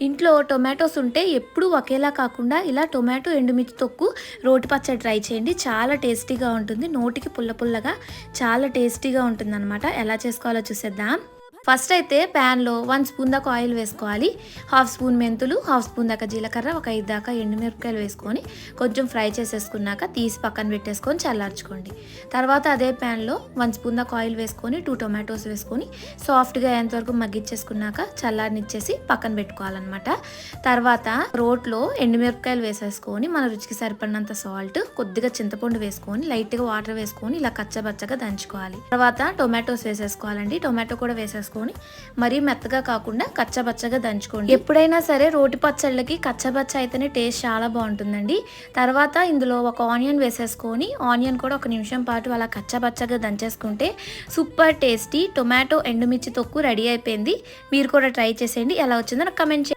ఇంట్లో టొమాటోస్ ఉంటే ఎప్పుడూ ఒకేలా కాకుండా ఇలా టొమాటో ఎండుమిర్చి తొక్కు రోటి పచ్చడి ట్రై చేయండి. చాలా టేస్టీగా ఉంటుంది. నోటికి పుల్ల పుల్లగా చాలా టేస్టీగా ఉంటుందన్నమాట. ఎలా చేసుకోవాలో చూసేద్దాం. ఫస్ట్ అయితే ప్యాన్లో 1 స్పూన్ దాకా ఆయిల్ వేసుకోవాలి. 1/2 స్పూన్ మెంతులు, 1/2 స్పూన్ దాకా జీలకర్ర, ఒక 5 దాకా ఎండుమిరపకాయలు వేసుకొని కొంచెం ఫ్రై చేసేసుకున్నాక తీసి పక్కన పెట్టేసుకొని చల్లార్చుకోండి. తర్వాత అదే ప్యాన్లో 1 స్పూన్ దాకా ఆయిల్ వేసుకొని 2 టొమాటోస్ వేసుకొని సాఫ్ట్గా అయ్యేంతవరకు మగ్గిచ్చేసుకున్నాక చల్లారనిచ్చేసి పక్కన పెట్టుకోవాలన్నమాట. తర్వాత రోట్లో ఎండుమిరపకాయలు వేసేసుకొని మన రుచికి సరిపడినంత సాల్ట్, కొద్దిగా చింతపండు వేసుకొని లైట్గా వాటర్ వేసుకొని ఇలా కచ్చబచ్చగా దంచుకోవాలి. తర్వాత టొమాటోస్ వేసేసుకోవాలండి. టొమాటో కూడా వేసేసుకొని మరీ మెత్తగా కాకుండా కచ్చబచ్చగా దంచుకోండి. ఎప్పుడైనా సరే రోటి పచ్చళ్ళకి కచ్చబచ్చ అయితేనే టేస్ట్ చాలా బాగుంటుందండి. తర్వాత ఇందులో ఒక ఆనియన్ వేసేసుకొని ఆనియన్ కూడా 1 నిమిషం పాటు అలా కచ్చబచ్చగా దంచేసుకుంటే సూపర్ టేస్టీ టొమాటో ఎండుమిర్చి తొక్కు రెడీ అయిపోయింది. మీరు కూడా ట్రై చేసేయండి. ఎలా వచ్చిందో నాకు కమెంట్ చేయండి.